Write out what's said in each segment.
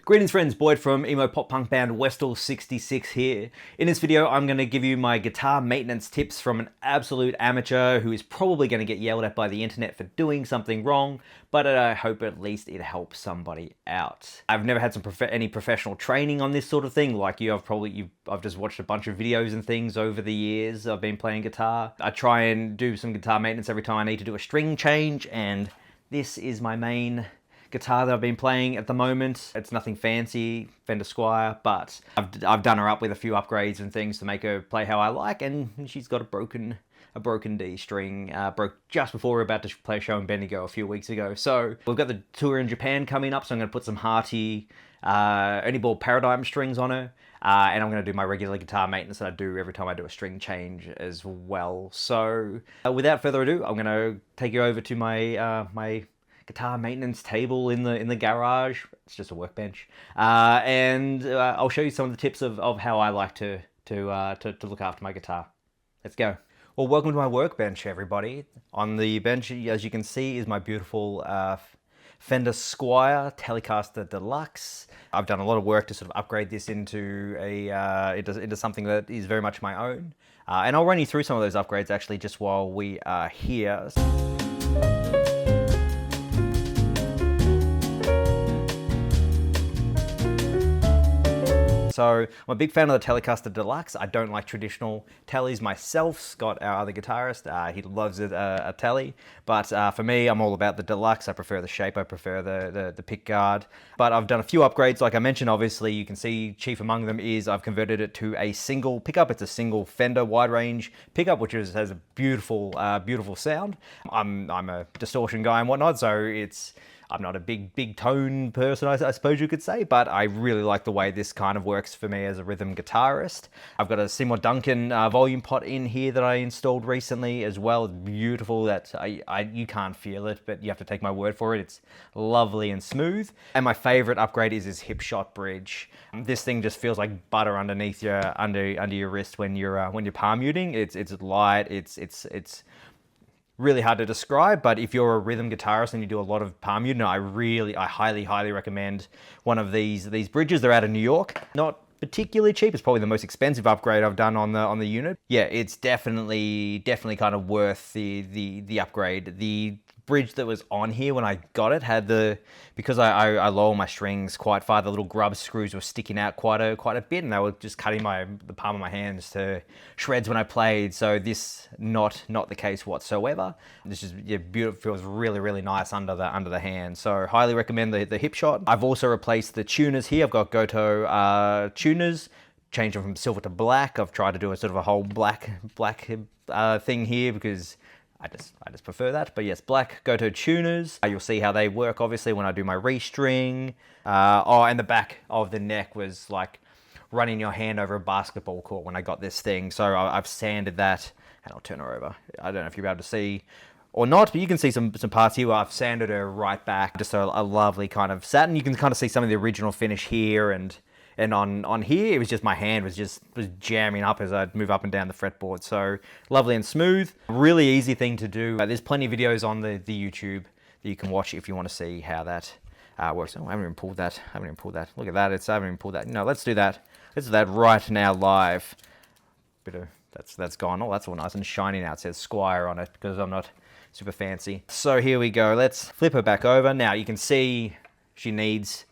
Greetings friends, Boyd from emo pop punk band Westall 66 here. In this video I'm going to give you my guitar maintenance tips from an absolute amateur who is probably going to get yelled at by the internet for doing something wrong, but I hope at least it helps somebody out. I've never had any professional training on this sort of thing like you. I've just watched a bunch of videos and things over the years I've been playing guitar. I try and do some guitar maintenance every time I need to do a string change, and this is my main guitar that I've been playing at the moment. It's nothing fancy, Fender Squier, but I've done her up with a few upgrades and things to make her play how I like, and she's got a broken D string. Broke just before we were about to play a show in Bendigo a few weeks ago. So we've got the tour in Japan coming up, so I'm going to put some hearty Ernie ball Paradigm strings on her, and I'm going to do my regular guitar maintenance that I do every time I do a string change as well. So without further ado, I'm going to take you over to my my guitar maintenance table in the garage. It's just a workbench, and I'll show you some of the tips of how I like to look after my guitar. Let's go. Well, welcome to my workbench, everybody. On the bench, as you can see, is my beautiful Fender Squier Telecaster Deluxe. I've done a lot of work to sort of upgrade this into into something that is very much my own, and I'll run you through some of those upgrades actually just while we are here. So I'm a big fan of the Telecaster Deluxe. I don't like traditional tellies myself. Scott, our other guitarist, he loves a telly. But for me, I'm all about the Deluxe. I prefer the shape. I prefer the pick guard. But I've done a few upgrades. Like I mentioned, obviously, you can see chief among them is I've converted it to a single pickup. It's a single Fender wide range pickup, which has a beautiful, beautiful sound. I'm a distortion guy and whatnot, so I'm not a big tone person, I suppose you could say, but I really like the way this kind of works for me as a rhythm guitarist. I've got a Seymour Duncan volume pot in here that I installed recently as well. It's beautiful. That you can't feel it, but you have to take my word for it. It's lovely and smooth. And my favorite upgrade is this hip shot bridge. This thing just feels like butter underneath under your wrist when you're palm muting. It's light. It's really hard to describe, but if you're a rhythm guitarist and you do a lot of palm muting, I highly recommend one of these bridges. They're out of New York. Not particularly cheap. It's probably the most expensive upgrade I've done on the unit. Yeah, it's definitely kind of worth the upgrade. The bridge that was on here when I got it had because I lower my strings quite far, the little grub screws were sticking out quite a bit, and they were just cutting the palm of my hands to shreds when I played. So this not the case whatsoever. This is beautiful. Feels really nice under the hand. So highly recommend the hip shot. I've also replaced the tuners here. I've got Goto tuners. Changed them from silver to black. I've tried to do a sort of a whole black thing here because I just prefer that. But yes, black Goto tuners. You'll see how they work obviously when I do my restring. And the back of the neck was like running your hand over a basketball court when I got this thing. So I've sanded that, and I'll turn her over. I don't know if you'll be able to see or not, but you can see some parts here where I've sanded her right back. Just a lovely kind of satin. You can kind of see some of the original finish here, and on here, it was just my hand was jamming up as I'd move up and down the fretboard. So lovely and smooth. Really easy thing to do. There's plenty of videos on the YouTube that you can watch if you want to see how that works. Oh, I haven't even pulled that. Look at that. I haven't even pulled that. No, let's do that. Let's do that right now live. That's gone. Oh, that's all nice and shiny now. It says Squier on it because I'm not super fancy. So here we go. Let's flip her back over. Now you can see she needs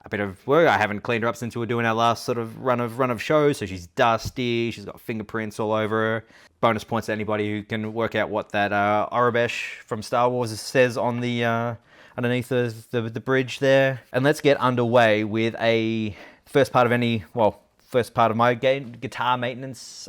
a bit of work. I haven't cleaned her up since we were doing our last sort of run of shows, so she's dusty. She's got fingerprints all over her. Bonus points to anybody who can work out what that Aurebesh from Star Wars says on the underneath the bridge there. And let's get underway with a first part of my guitar maintenance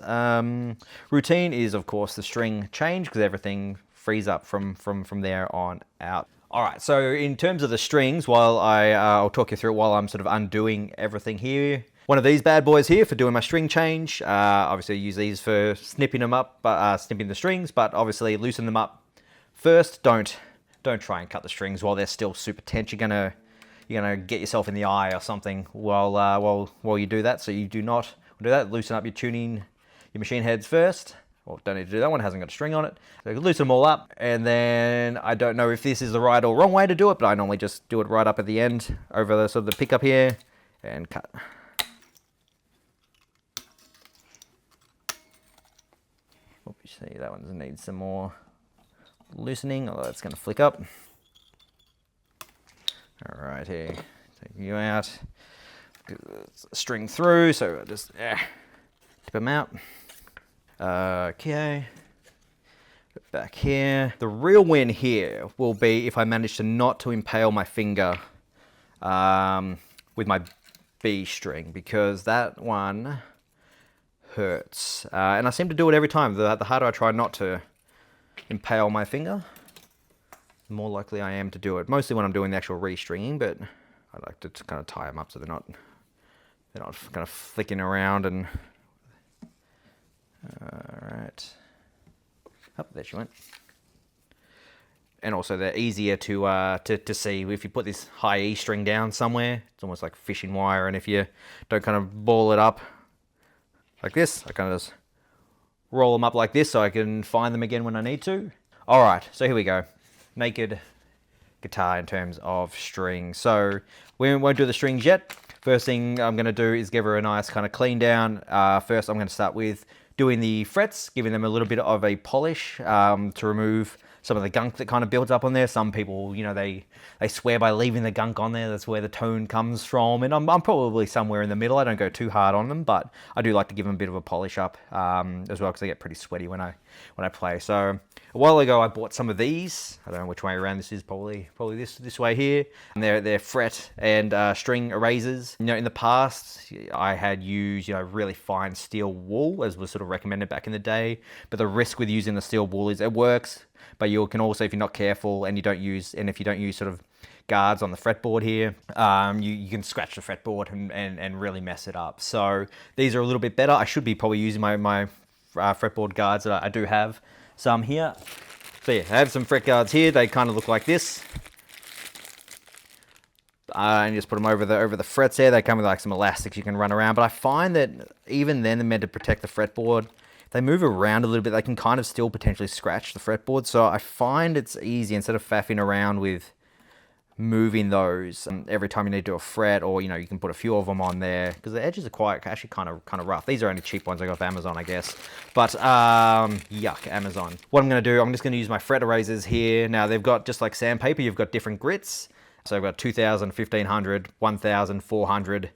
routine is of course the string change, because everything frees up from there on out. All right, so in terms of the strings, I'll talk you through it while I'm sort of undoing everything here. One of these bad boys here for doing my string change. Obviously use these for snipping them up, snipping the strings, but obviously loosen them up first. Don't try and cut the strings while they're still super tense. You're gonna get yourself in the eye or something while you do that. So you do not do that. Loosen up your machine heads first. Well, don't need to do that one, hasn't got a string on it. So loosen them all up, and then I don't know if this is the right or wrong way to do it, but I normally just do it right up at the end over the sort of the pickup here and cut. Oh, you see that one needs some more loosening, although it's going to flick up. All right, here, take you out, string through, so I just tip them out. Okay, back here. The real win here will be if I manage to not to impale my finger with my B string, because that one hurts. And I seem to do it every time. The harder I try not to impale my finger, the more likely I am to do it. Mostly when I'm doing the actual restringing, but I like to kind of tie them up so they're not kind of flicking around and. Alright. Oh, there she went. And also they're easier to see if you put this high E string down somewhere. It's almost like fishing wire, and if you don't kind of ball it up like this, I kind of just roll them up like this so I can find them again when I need to. Alright, so here we go. Naked guitar in terms of strings. So we won't do the strings yet. First thing I'm going to do is give her a nice kind of clean down. First I'm going to start with doing the frets, giving them a little bit of a polish to remove some of the gunk that kind of builds up on there. Some people, you know, they swear by leaving the gunk on there. That's where the tone comes from. And I'm probably somewhere in the middle. I don't go too hard on them, but I do like to give them a bit of a polish up as well, because they get pretty sweaty when I play. So a while ago, I bought some of these. I don't know which way around this is. Probably this way here. And they're fret and string erasers. You know, in the past, I had used, you know, really fine steel wool, as was sort of recommended back in the day. But the risk with using the steel wool is it works, but you can also, if you're not careful and if you don't use sort of guards on the fretboard here, you can scratch the fretboard and really mess it up. So these are a little bit better. I should be probably using my fretboard guards that I do have some here. So yeah, I have some fret guards here. They kind of look like this. And just put them over the frets there. They come with like some elastics you can run around. But I find that even then they're meant to protect the fretboard. If they move around a little bit, they can kind of still potentially scratch the fretboard. So I find it's easy, instead of faffing around with moving those every time you need to do a fret, or, you know, you can put a few of them on there, because the edges are actually kind of rough. These are only cheap ones I got off Amazon, I guess. But yuck, Amazon. What I'm going to do, I'm just going to use my fret erasers here. Now they've got, just like sandpaper, you've got different grits. So I've got 2000, 1500, 1000, 400,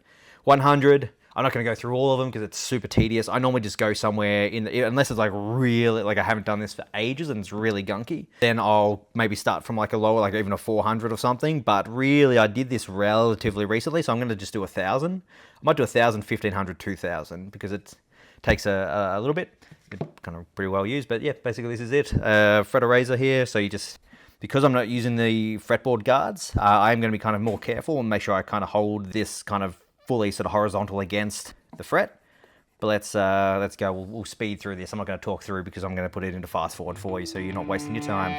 100. I'm not going to go through all of them because it's super tedious. I normally just go somewhere unless it's like really, like I haven't done this for ages and it's really gunky, then I'll maybe start from like a lower, like even a 400 or something. But really, I did this relatively recently, so I'm going to just do 1000. I might do 1000, 1500, 2000, because it takes a little bit. It's kind of pretty well used, but yeah, basically this is it. Fret eraser here, so you just, because I'm not using the fretboard guards, I'm going to be kind of more careful and make sure I kind of hold this kind of fully sort of horizontal against the fret. But let's go. We'll speed through this. I'm not going to talk through because I'm going to put it into fast forward for you, so you're not wasting your time.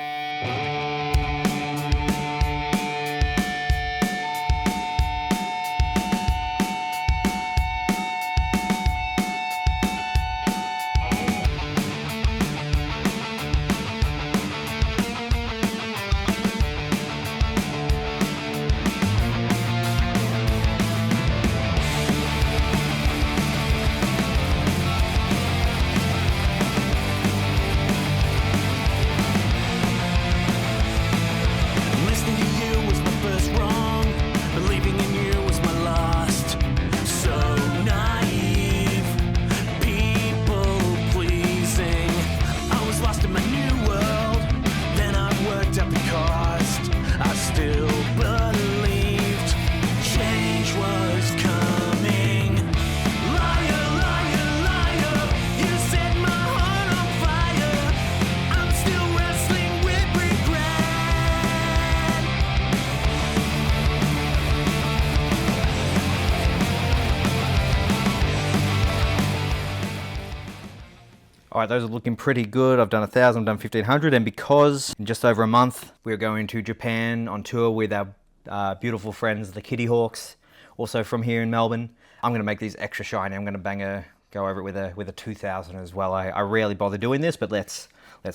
All right, those are looking pretty good. I've done 1000, I've done 1500, and because in just over a month we're going to Japan on tour with our beautiful friends, the Kitty Hawks, also from here in Melbourne, I'm going to make these extra shiny. I'm going to bang go over it with a 2000 as well. I rarely bother doing this, but let's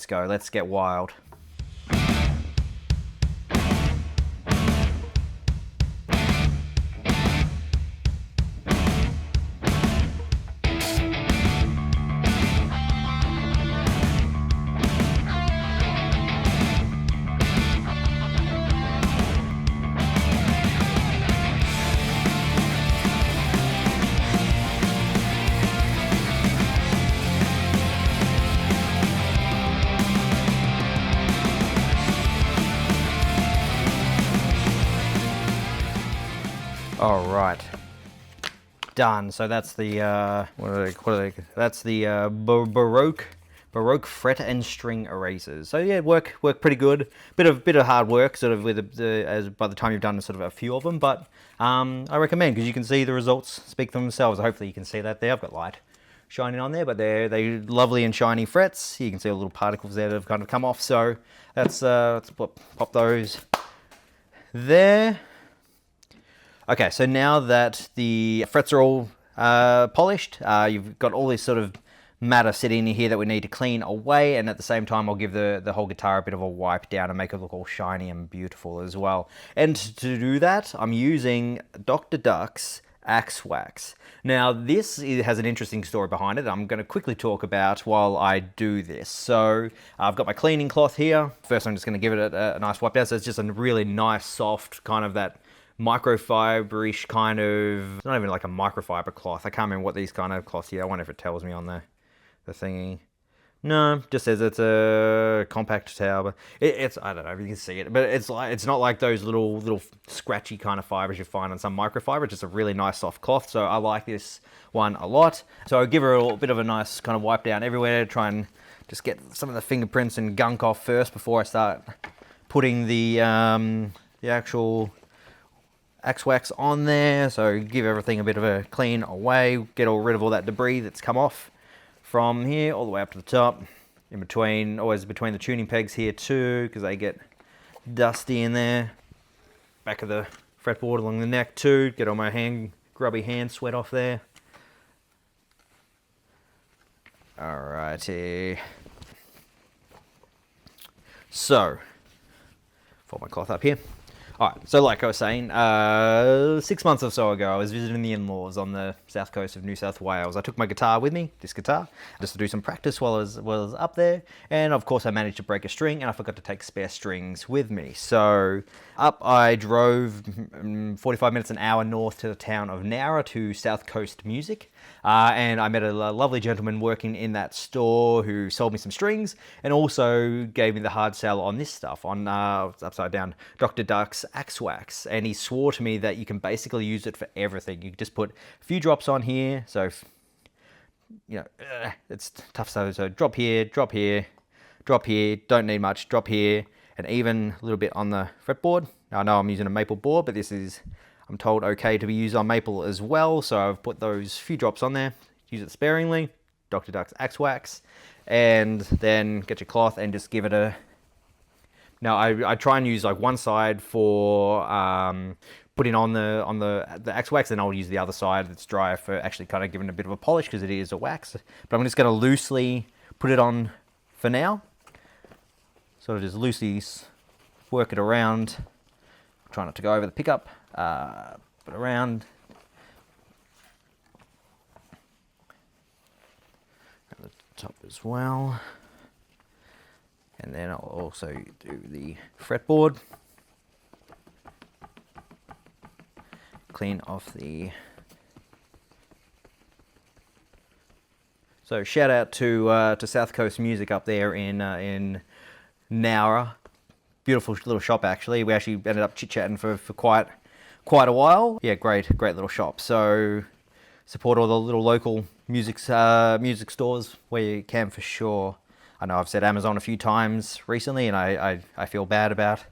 go. Let's get wild. All right, done. So that's the that's the Baroque fret and string erasers. So yeah, work pretty good. Bit of hard work, sort of with as by the time you've done sort of a few of them. But I recommend, because you can see the results speak for themselves. Hopefully you can see that there. I've got light shining on there, but they're lovely and shiny frets. You can see all the little particles there that have kind of come off. So let's pop those there. Okay, so now that the frets are all polished, you've got all this sort of matter sitting in here that we need to clean away, and at the same time I'll give the whole guitar a bit of a wipe down and make it look all shiny and beautiful as well. And to do that, I'm using Dr. Duck's Axe Wax. Now this has an interesting story behind it I'm going to quickly talk about while I do this. So I've got my cleaning cloth here. First I'm just going to give it a nice wipe down, so it's just a really nice soft kind of that microfiber-ish kind of, it's not even like a microfiber cloth. I can't remember what these kind of cloths here. I wonder if it tells me on the thingy. No, just says it's a compact towel, but it's, I don't know if you can see it, but it's not like those little scratchy kind of fibers you find on some microfiber. It's just a really nice soft cloth, so I like this one a lot. So I'll give her a little bit of a nice kind of wipe down everywhere, try and just get some of the fingerprints and gunk off first before I start putting the actual Axe Wax on there. So give everything a bit of a clean away, get rid of all that debris that's come off from here all the way up to the top, in between, always between the tuning pegs here too, because they get dusty in there. Back of the fretboard along the neck too, get all my grubby hand sweat off there. Alrighty. So, fold my cloth up here. Alright, so like I was saying, 6 months or so ago, I was visiting the in-laws on the south coast of New South Wales. I took my guitar with me, this guitar, just to do some practice while I was up there. And of course I managed to break a string, and I forgot to take spare strings with me. So up I drove 45 minutes an hour north to the town of Nowra to South Coast Music. And I met a lovely gentleman working in that store who sold me some strings and also gave me the hard sell on this stuff, on upside down Dr. Duck's Axe Wax. And he swore to me that you can basically use it for everything. You just put a few drops on here, so you know, it's tough. So drop here, drop here, drop here, don't need much, drop here, and even a little bit on the fretboard. Now I know I'm using a maple board, but this is, I'm told, okay to be used on maple as well, so I've put those few drops on there. Use it sparingly, Dr. Duck's Axe Wax, and then get your cloth and just give it a... Now I try and use like one side for putting on the Axe Wax, and I'll use the other side that's dry for actually kind of giving it a bit of a polish, because it is a wax. But I'm just going to loosely put it on for now. Sort of just loosely work it around. Try not to go over the pickup. Put around the top as well, and then I'll also do the fretboard, clean off the... So shout out to South Coast Music up there in Nowra. Beautiful little shop actually. We actually ended up chit-chatting for quite a while. Yeah, great little shop. So support all the little local music stores where you can, for sure. I know I've said Amazon a few times recently, and I feel bad about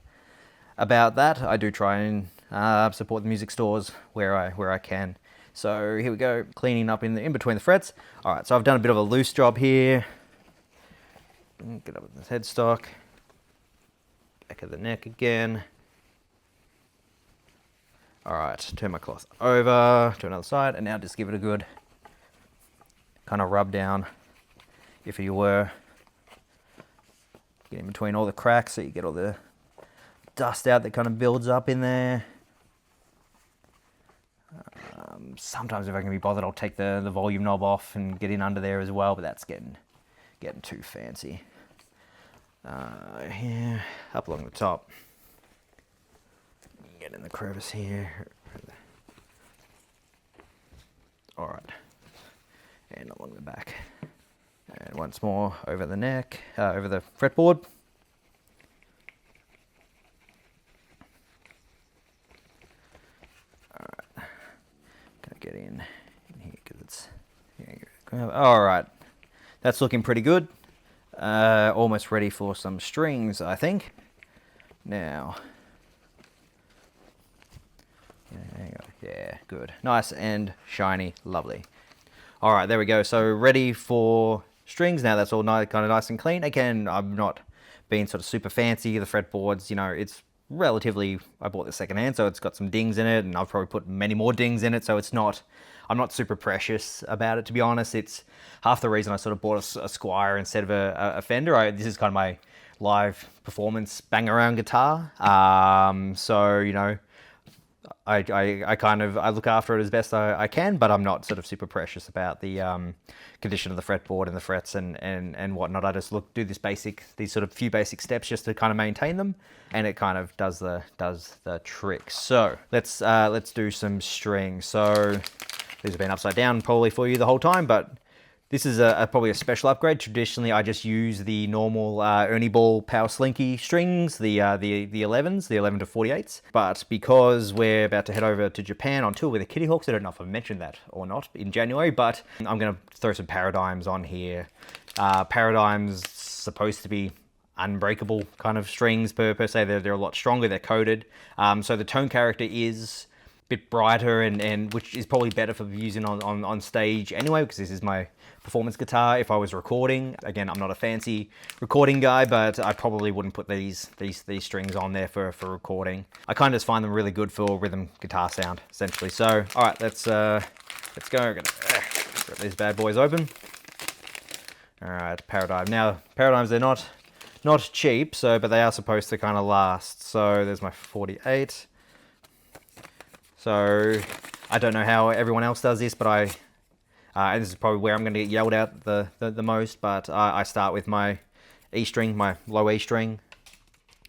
that. I do try and support the music stores where I can. So here we go, cleaning up in between the frets. All right, so I've done a bit of a loose job here. Get up with this headstock. Back of the neck again. All right, turn my cloth over to another side, and now just give it a good kind of rub down, if you were, get in between all the cracks so you get all the dust out that kind of builds up in there. Sometimes if I can be bothered, I'll take the volume knob off and get in under there as well, but that's getting too fancy. Here, up along the top. Get in the crevice here. All right, and along the back. And once more over the neck, over the fretboard. All right, gonna get in here because it's. All right, that's looking pretty good. Almost ready for some strings, I think. Now, yeah, good, nice and shiny, lovely. All right, there we go. So ready for strings now. That's all nice, kind of nice and clean. Again, I'm not being sort of super fancy. The fretboards, you know, it's relatively. I bought this secondhand, so it's got some dings in it, and I've probably put many more dings in it. So it's not. I'm not super precious about it, to be honest. It's half the reason I sort of bought a Squire instead of a Fender. This is kind of my live performance bang around guitar. So you know. I look after it as best I can, but I'm not sort of super precious about the condition of the fretboard and the frets and whatnot. I just do these sort of few basic steps just to kind of maintain them, and it kind of does the trick. So let's do some strings. So these have been upside down probably for you the whole time, but this is probably a special upgrade. Traditionally, I just use the normal Ernie Ball Power Slinky strings, the 11s, the 11 to 48s. But because we're about to head over to Japan on tour with the Kitty Hawks, I don't know if I've mentioned that or not in January, but I'm going to throw some Paradigms on here. Paradigms supposed to be unbreakable kind of strings per se. They're a lot stronger. They're coated, so the tone character is bit brighter and which is probably better for using on stage anyway, because this is my performance guitar. If I was recording, again, I'm not a fancy recording guy, but I probably wouldn't put these strings on there for recording. I kind of just find them really good for rhythm guitar sound, essentially. So, all right, let's go. I'm gonna rip these bad boys open. All right, Paradigm. Now, Paradigms, they're not cheap, but they are supposed to kind of last. So there's my 48. So I don't know how everyone else does this, but and this is probably where I'm going to get yelled at the most, but I start with my E string, my low E string,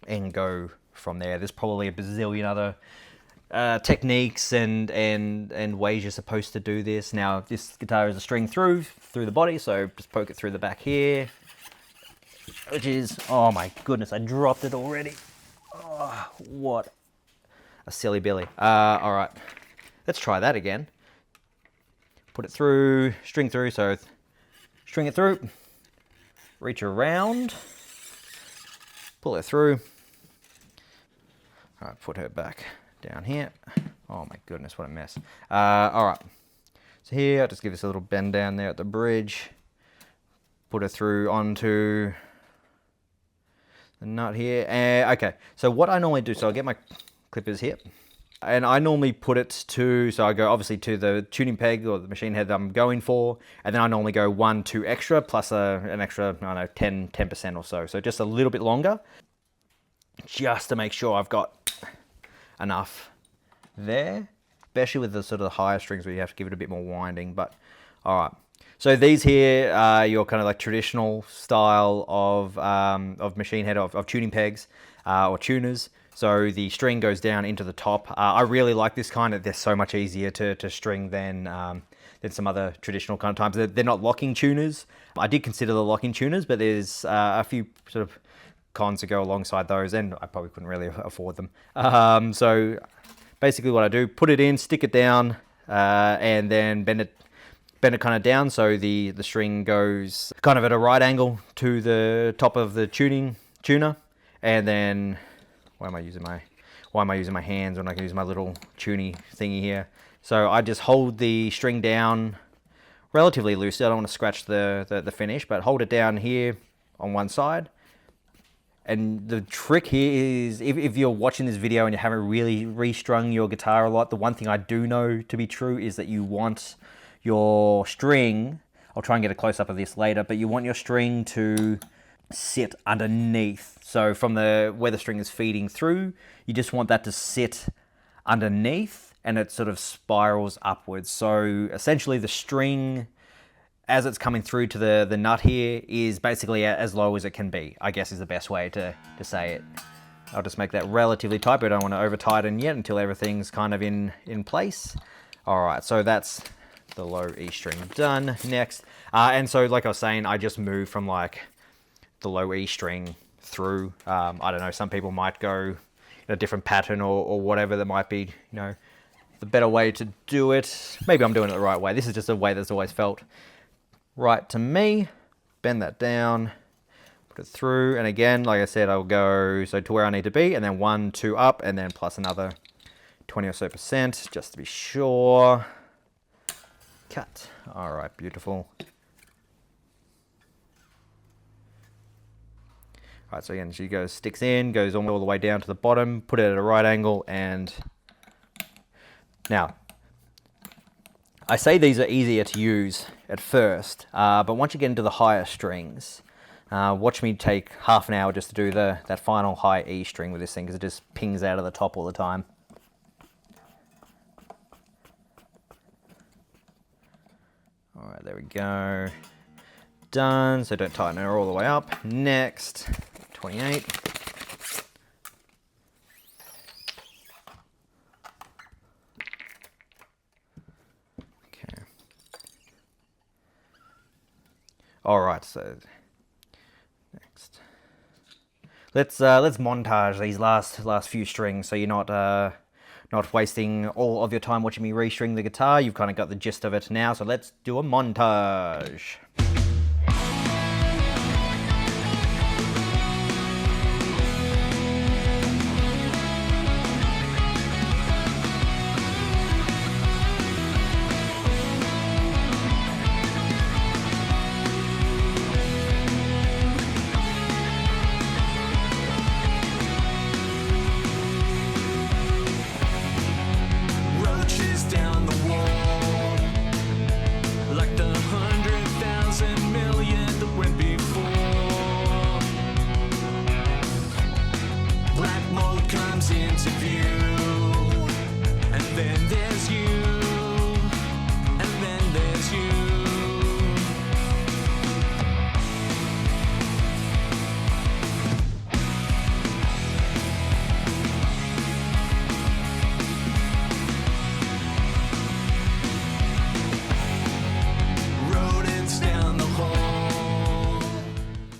and go from there. There's probably a bazillion other techniques and ways you're supposed to do this. Now, this guitar is a string through the body, so just poke it through the back here, which is, oh my goodness, I dropped it already. Oh, what a silly Billy. All right, let's try that again. Put it through, string through, so string it through, reach around, pull it through. All right, put her back down here. Oh my goodness, what a mess. All right, so here, I'll just give this a little bend down there at the bridge, put it through onto the nut here. Okay, so what I normally do, so I'll get my clippers here, and I normally put it to, so I go obviously to the tuning peg or the machine head that I'm going for, and then I normally go 1, 2 extra plus an extra, I don't know, 10% or so. So just a little bit longer, just to make sure I've got enough there, especially with the sort of the higher strings where you have to give it a bit more winding. But all right, so these here are your kind of like traditional style of machine head, of tuning pegs or tuners. So the string goes down into the top. I really like this kind. They're so much easier to string than some other traditional kind of times. They're not locking tuners. I did consider the locking tuners, but there's a few sort of cons to go alongside those, and I probably couldn't really afford them. So basically what I do, put it in, stick it down, and then bend it kind of down so the string goes kind of at a right angle to the top of the tuner, and then why am I using my hands when I can use my little tuny thingy here? So I just hold the string down relatively loosely. I don't want to scratch the finish, but hold it down here on one side. And the trick here is, if you're watching this video and you haven't really restrung your guitar a lot, the one thing I do know to be true is that you want your string I'll try and get a close-up of this later, but you want your string to sit underneath. So from where the string is feeding through, you just want that to sit underneath, and it sort of spirals upwards. So essentially the string, as it's coming through to the nut here, is basically as low as it can be, I guess is the best way to say it. I'll just make that relatively tight, but I don't want to over tighten yet until everything's kind of in place. All right, so that's the low E string done. Next, and so like I was saying, I just move from like the low E string through. I don't know, some people might go in a different pattern or whatever. That might be, the better way to do it. Maybe I'm doing it the right way. This is just a way that's always felt right to me. Bend that down, put it through, and again, like I said, I'll go to where I need to be, and then 1, 2 up, and then plus another 20 or so percent, just to be sure. Cut. All right, beautiful. All right, so again, she goes, sticks in, goes all the way down to the bottom, put it at a right angle, and now, I say these are easier to use at first, but once you get into the higher strings, watch me take half an hour just to do that final high E string with this thing, because it just pings out of the top all the time. All right, there we go. Done, so don't tighten her all the way up. Next, 28. All right, so next, let's montage these last few strings, so you're not wasting all of your time watching me restring the guitar. You've kind of got the gist of it now, so let's do a montage.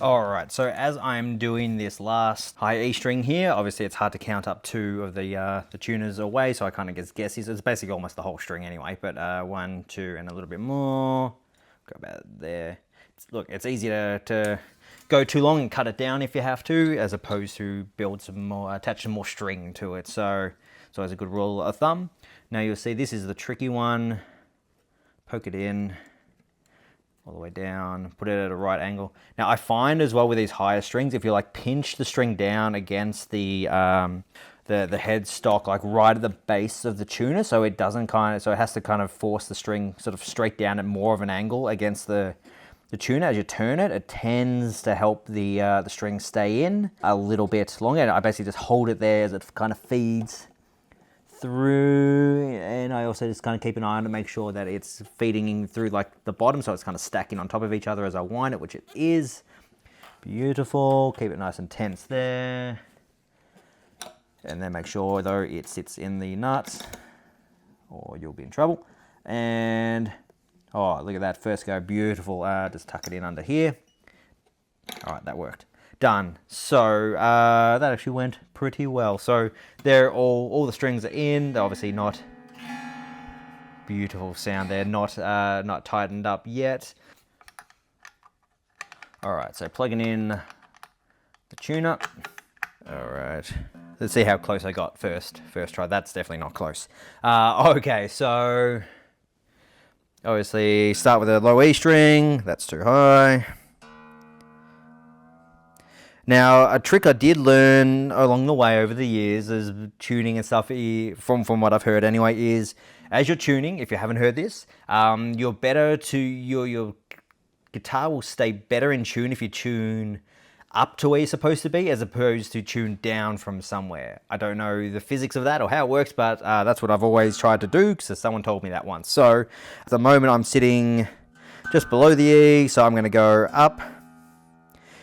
Alright, so as I'm doing this last high E string here, obviously it's hard to count up 2 of the tuners away, so I kind of just guess it's basically almost the whole string anyway, but 1, 2, and a little bit more. Go about there. Look, it's easier to go too long and cut it down if you have to, as opposed to build some more, attach some more string to it. So as a good rule of thumb. Now you'll see this is the tricky one. Poke it in all the way down, put it at a right angle. Now I find as well with these higher strings, if you like pinch the string down against the headstock, like right at the base of the tuner, so it doesn't so it has to kind of force the string sort of straight down at more of an angle against the tuner. As you turn it, it tends to help the string stay in a little bit longer. And I basically just hold it there as it kind of feeds through, and I also just kind of keep an eye on to make sure that it's feeding in through like the bottom, so it's kind of stacking on top of each other as I wind it, which it is. Beautiful. Keep it nice and tense there, and then make sure though it sits in the nuts or you'll be in trouble. And oh, look at that first go, beautiful. Just tuck it in under here. All right, that worked. Done. So that actually went pretty well. So they're all the strings are in. They're obviously not beautiful sound. They're not tightened up yet. All right, so plugging in the tuner. All right, let's see how close I got first try. That's definitely not close. Okay, so obviously start with a low E string. That's too high. Now, a trick I did learn along the way over the years as tuning and stuff, from what I've heard anyway, is as you're tuning, if you haven't heard this, you're better to, you're guitar will stay better in tune if you tune up to where you're supposed to be as opposed to tune down from somewhere. I don't know the physics of that or how it works, but that's what I've always tried to do because someone told me that once. So at the moment I'm sitting just below the E, so I'm going to go up.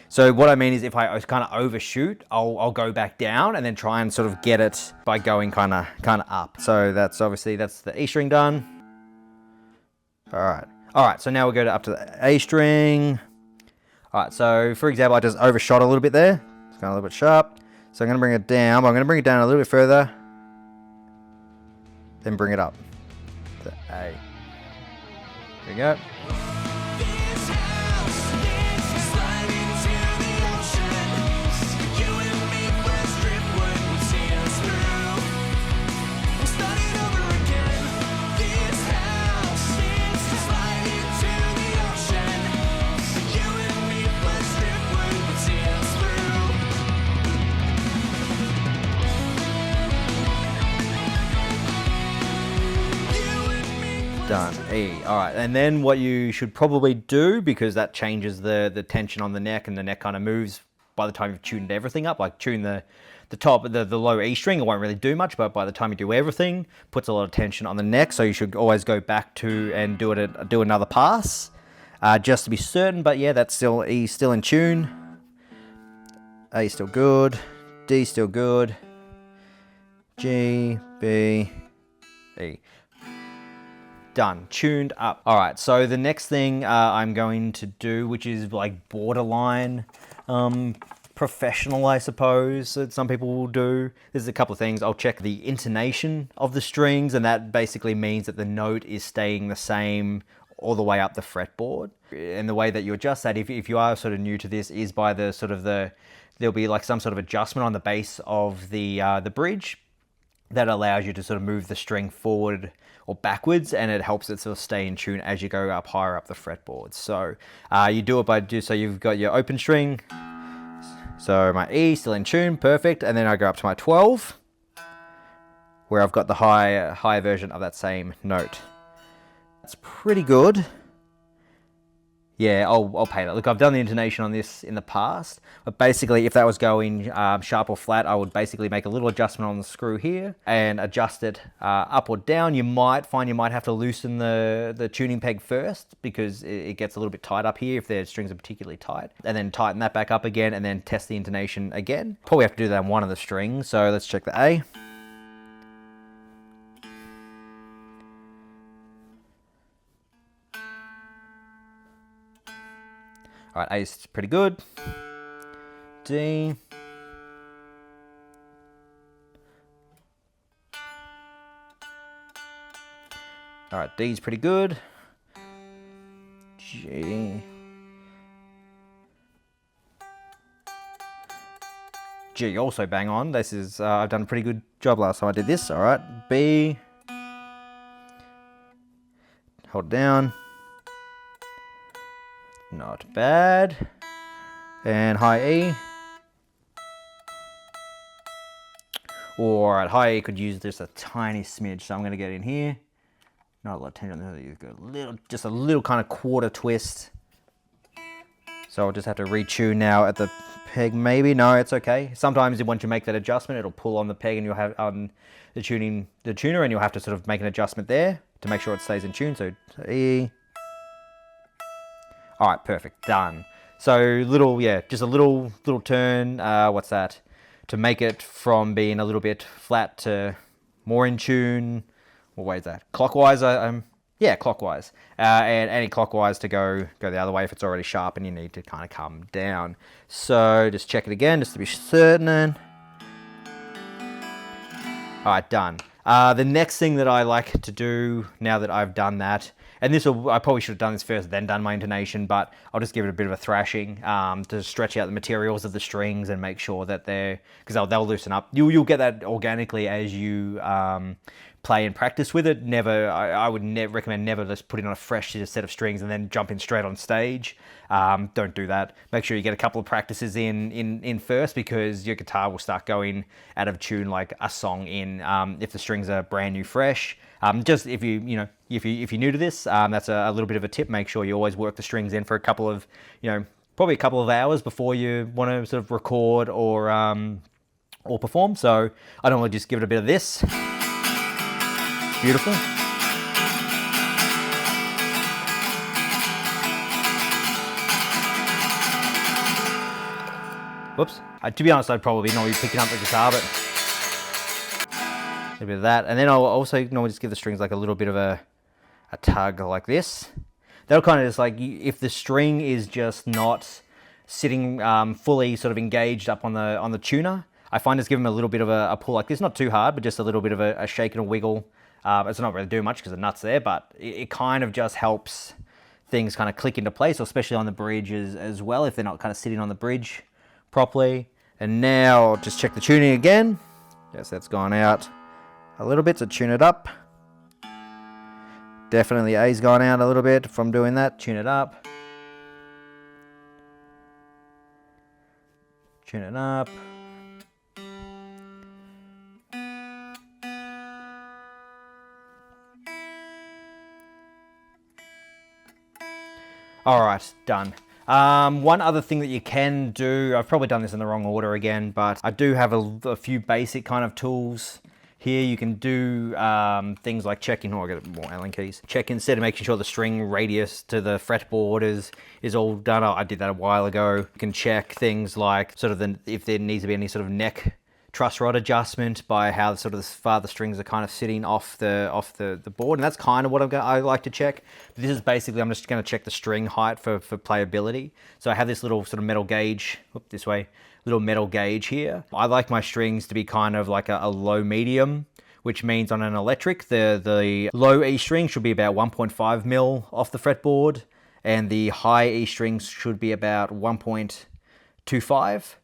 So what I mean is if I kind of overshoot, I'll go back down and then try and sort of get it by going kind of up. So that's the E string done. All right, so now we'll go up to the A string. All right, so for example, I just overshot a little bit there. It's gone a little bit sharp. So I'm going to bring it down, but I'm going to bring it down a little bit further. Then bring it up to A. There we go. Done. E. All right, and then what you should probably do, because that changes the tension on the neck, and the neck kind of moves by the time you've tuned everything up. Like tune the low E string, it won't really do much, but by the time you do everything, puts a lot of tension on the neck. So you should always go back to and do another pass, just to be certain. But yeah, that's still E, still in tune. A still good. D still good. G, B, E. Done. Tuned up. All right, so the next thing I'm going to do, which is like borderline professional, I suppose, that some people will do. There's a couple of things. I'll check the intonation of the strings, and that basically means that the note is staying the same all the way up the fretboard. And the way that you adjust that, if you are sort of new to this, is by there'll be like some sort of adjustment on the base of the bridge that allows you to sort of move the string forward or backwards, and it helps it sort of stay in tune as you go up higher up the fretboard. So you do it so you've got your open string, so my E still in tune, perfect, and then I go up to my 12, where I've got the high version of that same note. That's pretty good. Yeah, I'll pay that. Look, I've done the intonation on this in the past, but basically if that was going sharp or flat, I would basically make a little adjustment on the screw here and adjust it up or down. You might find you might have to loosen the tuning peg first because it gets a little bit tight up here if the strings are particularly tight, and then tighten that back up again and then test the intonation again. Probably have to do that on one of the strings, so let's check the A. All right, A is pretty good. D. All right, D is pretty good. G. G also bang on. This is, I've done a pretty good job last time I did this. All right, B. Hold down. Not bad. And high E. Or at high E could use just a tiny smidge, so I'm going to get in here. Not a lot of tension on there. You go just a little kind of quarter twist. So I'll just have to retune now at the peg. Maybe no, it's okay. Sometimes once you make that adjustment, it'll pull on the peg, and you'll have the tuner, and you'll have to sort of make an adjustment there to make sure it stays in tune. So E. All right, perfect, done. So just a little turn, what's that? To make it from being a little bit flat to more in tune. What way is that? Clockwise, yeah, clockwise. And anti-clockwise to go the other way if it's already sharp and you need to kind of come down. So just check it again, just to be certain. All right, done. The next thing that I like to do now that I've done that, and I probably should have done this first, then done my intonation, but I'll just give it a bit of a thrashing to stretch out the materials of the strings and make sure that because they'll loosen up. You'll get that organically as you play and practice with it. Never, I would recommend never just putting on a fresh set of strings and then jumping straight on stage. Don't do that. Make sure you get a couple of practices in first, because your guitar will start going out of tune like a song in, if the strings are brand new fresh. Just if if you're new to this, that's a little bit of a tip. Make sure you always work the strings in for a couple of, probably a couple of hours before you want to sort of record or perform. So I normally just give it a bit of this. Beautiful. Whoops. To be honest, I'd probably not be picking up the guitar, but a bit of that. And then I'll also normally just give the strings like a little bit of a tug like this. That'll kind of just like, if the string is just not sitting fully sort of engaged up on the tuner, I find just give them a little bit of a pull like this, not too hard, but just a little bit of a shake and a wiggle. It's not really doing much because the nut's there, but it kind of just helps things kind of click into place, especially on the bridge as well, if they're not kind of sitting on the bridge properly. And now just check the tuning again. Yes, that's gone out a little bit, so tune it up. Definitely A's gone out a little bit from doing that. Tune it up. Tune it up. All right, done. One other thing that you can do, I've probably done this in the wrong order again, but I do have a few basic kind of tools here. You can do things like checking, I got more Allen keys. Check instead of making sure the string radius to the fretboard is all done. I did that a while ago. You can check things like sort of if there needs to be any sort of neck truss rod adjustment by how sort of far the strings are kind of sitting off the board, and that's kind of what I like to check. But this is basically, I'm just going to check the string height for playability. So I have this little sort of metal gauge, this way, little metal gauge here. I like my strings to be kind of like a low medium, which means on an electric, the low E string should be about 1.5 mil off the fretboard, and the high E strings should be about 1.25.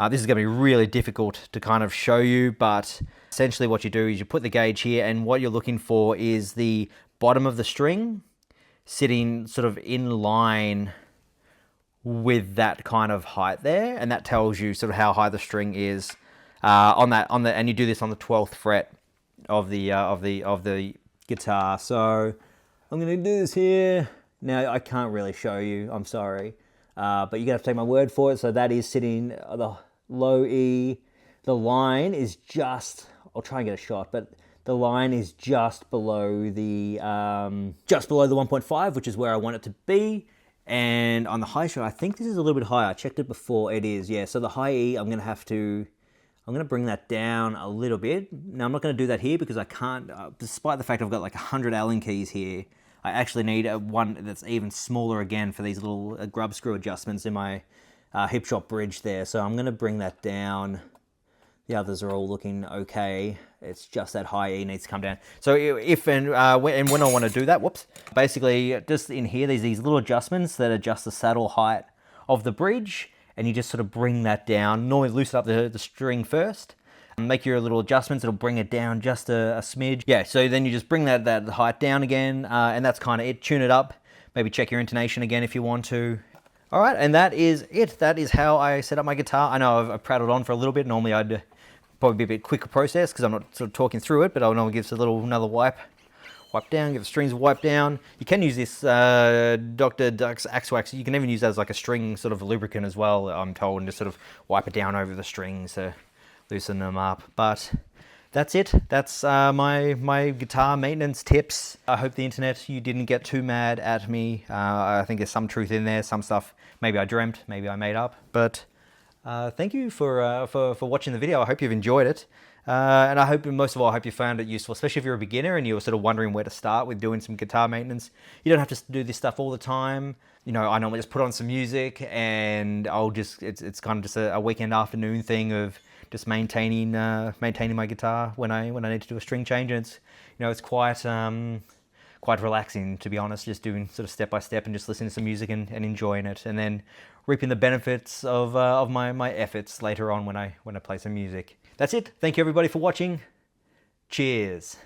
This is going to be really difficult to kind of show you, but essentially what you do is you put the gauge here, and what you're looking for is the bottom of the string sitting sort of in line with that kind of height there, and that tells you sort of how high the string is and you do this on the 12th fret of the guitar. So I'm going to do this here. Now I can't really show you, I'm sorry, but you're going to have to take my word for it. So that is sitting the low E. The line is just, I'll try and get a shot, but the line is just below the 1.5, which is where I want it to be. And on the high string, I think this is a little bit higher. I checked it before. It is, yeah. So the high E, I'm going to bring that down a little bit. Now I'm not going to do that here because I can't, despite the fact I've got like 100 Allen keys here, I actually need one that's even smaller again for these little grub screw adjustments in my hip shot bridge there. So I'm going to bring that down. The others are all looking okay. It's just that high E needs to come down. So if and when I want to do that, whoops, basically just in here, there's these little adjustments that adjust the saddle height of the bridge, and you just sort of bring that down. Normally loosen up the string first, and make your little adjustments. It'll bring it down just a smidge. Yeah, so then you just bring that height down again, and that's kind of it. Tune it up. Maybe check your intonation again if you want to. All right, and that is it. That is how I set up my guitar. I know I've prattled on for a little bit. Normally I'd probably be a bit quicker process because I'm not sort of talking through it, but I'll normally give it another wipe down, give the strings a wipe down. You can use this Dr. Duck's Axe Wax. You can even use that as like a string sort of lubricant as well, I'm told, and just sort of wipe it down over the strings to loosen them up. But that's it. That's my guitar maintenance tips. I hope the internet, you didn't get too mad at me. I think there's some truth in there, some stuff maybe I dreamt, maybe I made up, but thank you for watching the video. I hope you've enjoyed it. And I hope, most of all, I hope you found it useful, especially if you're a beginner and you're sort of wondering where to start with doing some guitar maintenance. You don't have to do this stuff all the time. You know, I normally just put on some music and it's kind of just a weekend afternoon thing of just maintaining my guitar when I need to do a string change. And it's quite relaxing, to be honest, just doing sort of step by step and just listening to some music and enjoying it, and then reaping the benefits of my efforts later on when I play some music. That's it. Thank you everybody for watching. Cheers.